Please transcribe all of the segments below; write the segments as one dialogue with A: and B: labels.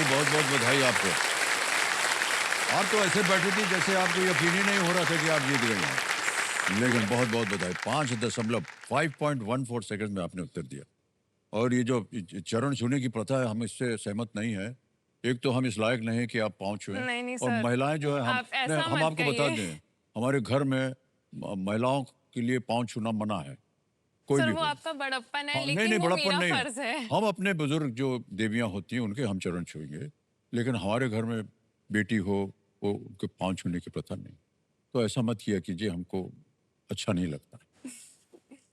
A: जी, बहुत बहुत बधाई आपको। आप तो ऐसे बैठी थी जैसे आपको यकीन ही नहीं हो रहा था कि आप जीत गई हैं। लेकिन बहुत बहुत बधाई, 5.14 सेकंड में आपने उत्तर दिया। और ये जो चरण छूने की प्रथा है, हम इससे सहमत नहीं है। एक तो हम इस लायक नहीं है कि आप पाँव छुएं,
B: नहीं, नहीं
A: और
B: सर,
A: महिलाएं जो है
B: आप ऐसा
A: हम
B: मत
A: आपको बता
B: कहिए।
A: दें, हमारे घर में महिलाओं के लिए पाँव छूना मना है, कोई
B: सर
A: भी
B: वो
A: हो।
B: आपका बड़प्पन है,
A: हाँ, नहीं
B: लेकिन
A: नहीं,
B: वो
A: बड़प्पन
B: मेरा
A: नहीं है।
B: फर्ज है।
A: हम अपने बुजुर्ग जो देवियां होती हैं उनके हम चरण छुएंगे, लेकिन हमारे घर में बेटी हो, वो उनके पाँव छूने की प्रथा नहीं। तो ऐसा मत किया कीजिए, हमको अच्छा नहीं लगता।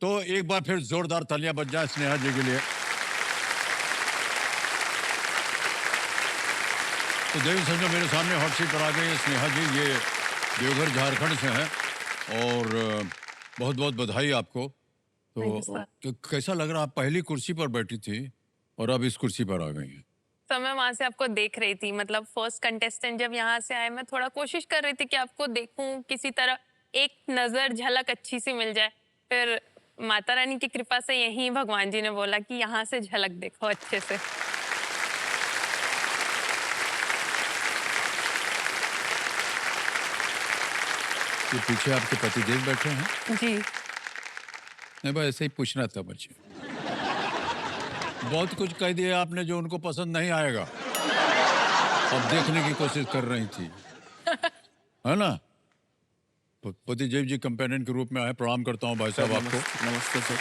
A: तो एक बार फिर जोरदार तालियां बज जाए स्नेहा जी के लिए। तो देवी समझो मेरे सामने हॉट सीट पर आ गई हैं स्नेहा जी, ये देवघर झारखंड से हैं, और बहुत बहुत बधाई आपको।
B: थैंक यू
A: तो
B: सर।
A: कैसा लग रहा, आप पहली कुर्सी पर बैठी थी और अब इस कुर्सी पर आ गई हैं।
B: सर मैं वहां से आपको देख रही थी, मतलब फर्स्ट कंटेस्टेंट जब यहाँ से आए, मैं थोड़ा कोशिश कर रही थी कि आपको देखूं, किसी तरह एक नजर झलक अच्छी सी मिल जाए। फिर माता रानी की कृपा से यही भगवान जी ने बोला कि यहाँ से झलक देखो अच्छे से।
A: ये पीछे आपके पतिदेव बैठे हैं।
B: जी।
A: नहीं बस ऐसे ही पूछना था मुझे। बहुत कुछ कह दिया आपने जो उनको पसंद नहीं आएगा। अब देखने की कोशिश कर रही थी, है ना। पतिदेव जी कंपेनियन के रूप में आए, प्रणाम करता हूँ भाई
C: सर
A: साहब आपको।
C: नमस्ते, नमस्ते सर।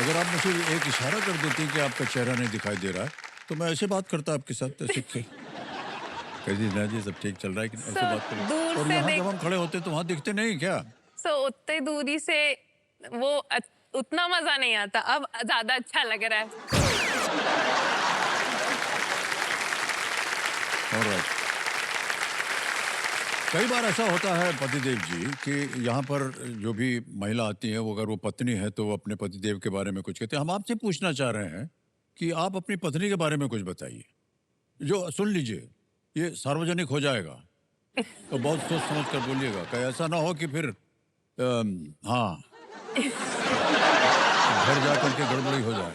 A: अगर आप मुझे एक इशारा कर देती कि आपका चेहरा नहीं दिखाई दे रहा है, तो मैं ऐसे बात करता आपके साथ, ऐसे कैसी ना जी, सब ठीक चल रहा है कि नहीं? ऐसे
B: सर
A: बात करो।
B: दूर
A: और
B: से
A: यहाँ जब
B: देख,
A: हम खड़े होते तो वहाँ दिखते नहीं क्या।
B: सो उतनी दूरी से वो उतना मजा नहीं आता, अब ज्यादा अच्छा लग रहा है।
A: ऑलराइट। कई बार ऐसा होता है पतिदेव जी कि यहाँ पर जो भी महिला आती है, वो अगर वो पत्नी है तो वो अपने पतिदेव के बारे में कुछ कहते हैं। हम आपसे पूछना चाह रहे हैं कि आप अपनी पत्नी के बारे में कुछ बताइए। जो सुन लीजिए, ये सार्वजनिक हो जाएगा, तो बहुत सोच समझ कर बोलिएगा, कहीं ऐसा ना हो कि फिर हाँ, घर जा करके गड़बड़ी हो जाए।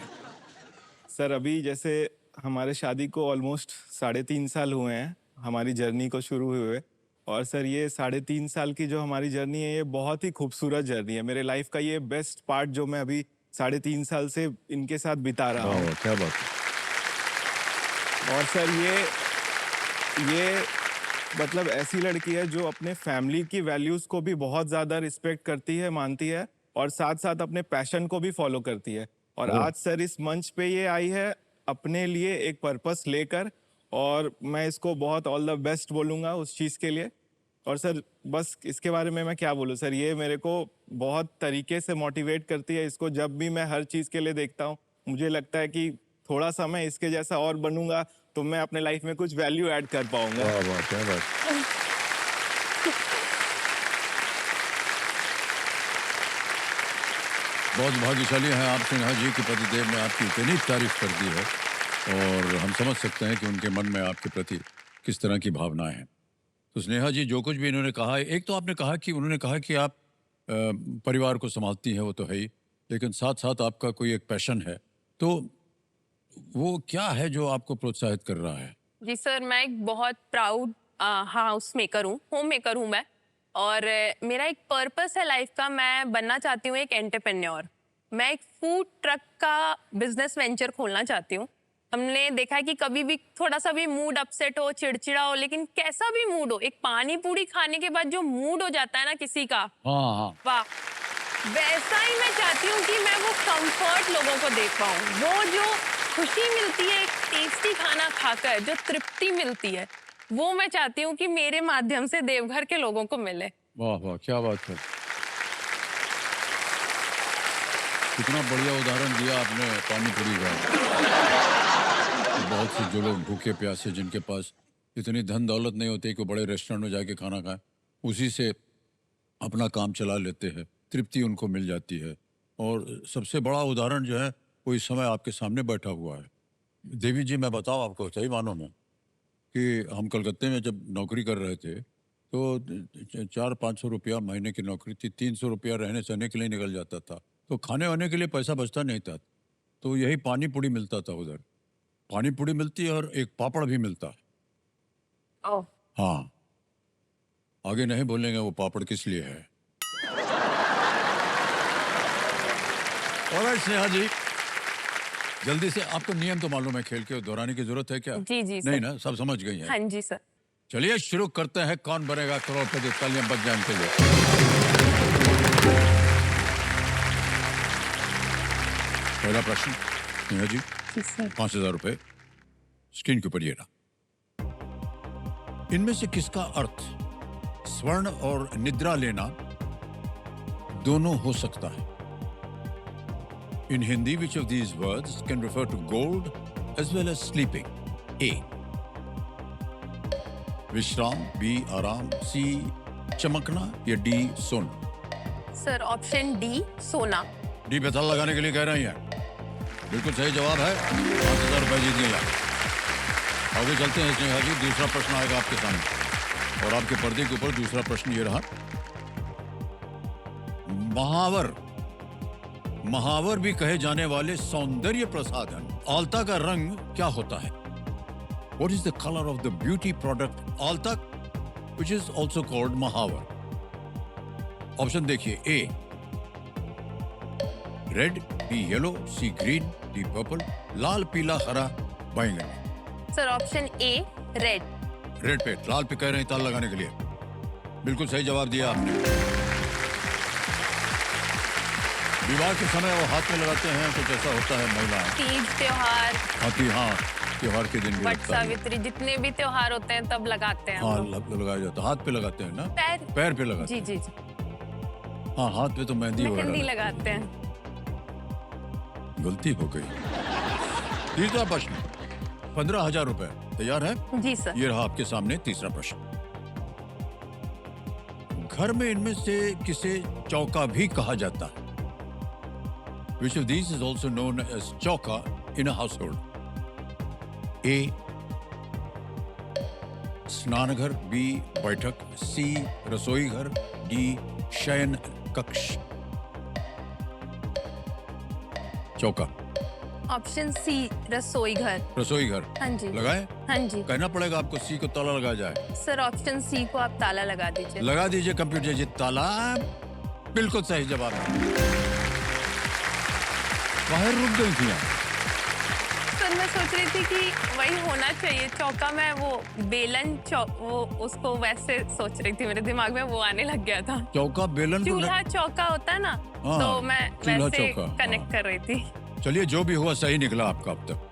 C: सर अभी जैसे हमारे शादी को ऑलमोस्ट 3.5 साल हुए हैं, हमारी जर्नी को शुरू हुए। और सर ये 3.5 साल की जो हमारी जर्नी है, ये बहुत ही खूबसूरत जर्नी है। मेरे लाइफ का ये बेस्ट पार्ट जो मैं अभी 3.5 साल से इनके साथ बिता रहा
A: वाह
C: हूँ।
A: वाह, क्या बात है।
C: और सर ये मतलब ऐसी लड़की है जो अपने फैमिली की वैल्यूज़ को भी बहुत ज़्यादा रिस्पेक्ट करती है, मानती है, और साथ साथ अपने पैशन को भी फॉलो करती है। और
A: ओह,
C: आज सर इस मंच पे ये आई है अपने लिए एक पर्पस लेकर, और मैं इसको बहुत ऑल द बेस्ट बोलूँगा उस चीज़ के लिए। और सर बस इसके बारे में मैं क्या बोलूँ सर, ये मेरे को बहुत तरीके से मोटिवेट करती है। इसको जब भी मैं हर चीज़ के लिए देखता हूँ, मुझे लगता है कि थोड़ा सा मैं इसके जैसा और बनूंगा तो मैं अपने लाइफ में कुछ वैल्यू ऐड कर पाऊंगा।
A: वाह वाह, क्या बात। बहुत भाग्यशाली हैं आप सिन्हा जी कि पतिदेव ने आपकी इतनी तारीफ कर दी है, और हम समझ सकते हैं कि उनके मन में आपके प्रति किस तरह की भावनाएं हैं। तो स्नेहा जी, जो कुछ भी इन्होंने कहा है, एक तो आपने कहा कि उन्होंने कहा कि आप परिवार को संभालती हैं, वो तो है ही, लेकिन साथ साथ आपका कोई एक पैशन है, तो वो क्या है जो आपको प्रोत्साहित कर रहा है।
B: जी सर, मैं एक बहुत प्राउड हाउस मेकर हूँ, होम मेकर हूँ मैं। और मेरा एक पर्पस है लाइफ का, मैं बनना चाहती हूँ एक एंटरप्रेन्योर। मैं एक फूड ट्रक का बिजनेस वेंचर खोलना चाहती हूँ। हमने देखा है कि कभी भी थोड़ा सा भी मूड अपसेट हो, चिड़चिड़ा हो, लेकिन कैसा भी मूड हो, एक पानी पूरी खाने के बाद जो मूड हो जाता है ना किसी का,
A: हाँ हाँ।
B: वाह, वैसा ही मैं चाहती हूँ कि मैं वो कंफर्ट लोगों को दे पाऊँ। वो जो खुशी मिलती है एक टेस्टी खाना खाकर, जो तृप्ति मिलती है, वो मैं चाहती हूँ कि मेरे माध्यम से देवघर के लोगों को मिले।
A: वाह वाह, क्या बात है। कितना बढ़िया उदाहरण दिया आपने पानी पूरी का। कि बहुत से जो लोग भूखे प्यासे, जिनके पास इतनी धन दौलत नहीं होती कि वो बड़े रेस्टोरेंट में जाके खाना खाएं, उसी से अपना काम चला लेते हैं, तृप्ति उनको मिल जाती है। और सबसे बड़ा उदाहरण जो है, वो इस समय आपके सामने बैठा हुआ है। देवी जी, मैं बताऊं आपको सही मानों में कि हम कलकत्ते में जब नौकरी कर रहे थे, तो 400-500 रुपया महीने की नौकरी थी, 300 रुपया रहने सहने के लिए निकल जाता था, तो खाने वाने के लिए पैसा बचता नहीं था, तो यही पानी पूरी मिलता था उधर। पानी पूरी मिलती है और एक पापड़ भी मिलता है।
B: ओह,
A: हाँ, आगे नहीं बोलेंगे वो पापड़ किस लिए है। और स्नेहा जी, जल्दी से, आपको नियम तो मालूम है खेल के, दोहराने की जरूरत है क्या?
B: जी जी
A: नहीं
B: सर।
A: ना, सब समझ गई हैं।
B: हाँ जी सर।
A: चलिए शुरू करते हैं, कौन बनेगा करोड़पति, तालियां बज जाएं इनके लिए। पहला प्रश्न स्नेहा जी,
B: जी सर।
A: 5,000 रुपए स्क्रीन के ऊपर ये रहा। इनमें से किसका अर्थ स्वर्ण और निद्रा लेना दोनों हो सकता है? In Hindi, which of these words can refer to gold as well as sleeping? A. विश्राम, B. आराम, C. चमकना या D. सोना?
B: सर ऑप्शन डी, सोना।
A: डी पे ताला लगाने के लिए कह रही हैं। बिल्कुल सही जवाब है, 5,000 रुपए जीत गए आप। आगे चलते हैं स्नेहा जी, दूसरा प्रश्न आएगा आपके सामने और आपके पर्दे के ऊपर दूसरा प्रश्न ये रहा। महावर भी कहे जाने वाले सौंदर्य प्रसाधन आल्ता का रंग क्या होता है? What is the color of the beauty product Alta, which is also called Mahawar? Option देखिए, ए रेड, बी येलो, सी ग्रीन, डी पर्पल, लाल, पीला, हरा, बैंगनी।
B: Sir option A, red.
A: Red पे, लाल पे कह रहे हैं ताला लगाने के लिए। बिल्कुल सही जवाब दिया आपने। विवाह के समय वो हाथ में लगाते हैं, कुछ ऐसा होता है महिलाएं।
B: तीज त्योहार,
A: हाँ, त्योहार के दिन भी
B: वट
A: लगता है।
B: सावित्री, जितने भी त्योहार होते हैं तब लगाते हैं हम
A: हाँ,
B: लोग।
A: लगाया जाता है, हाथ पे लगाते हैं ना,
B: पैर।
A: पैर पे लगाते
B: जी
A: हैं।
B: जी जी।
A: हाँ, हाथ पे तो मेहंदी वगैरह
B: मेहंदी
A: लगती है।
B: लगाते हैं।
A: गलती हो गई। तीसरा प्रश्न, 15,000 रुपए तैयार है?
B: जी सर।
A: ये रहा आपके सामने तीसरा प्रश्न। घर में इनमें से किसे चौका भी कहा जाता है? Which of these is also known as chauka in a household? A. स्नानघर, B. बैठक, C. रसोई घर, D. शयन कक्ष। चौका,
B: ऑप्शन सी, रसोई घर।
A: रसोई घर।
B: हाँ जी।
A: लगाए?
B: हाँ जी।
A: कहना पड़ेगा आपको, सी को ताला लगा जाए।
B: सर ऑप्शन सी को आप ताला लगा दीजिए।
A: लगा दीजिए कंप्यूटर जी ताला। बिल्कुल सही जवाब है। बाहर रुक गई थी आप।
B: सर मैं सोच रही थी कि वही होना चाहिए चौका, मैं वो बेलन वो उसको वैसे सोच रही थी, मेरे दिमाग में वो आने लग गया था।
A: चौका बेलन को
B: चूल्हा चौका होता है ना,
A: हाँ,
B: तो मैं
A: चूल्हा
B: वैसे
A: चौका,
B: कनेक्ट
A: हाँ।
B: कर रही थी।
A: चलिए जो भी हुआ सही निकला आपका अब तक।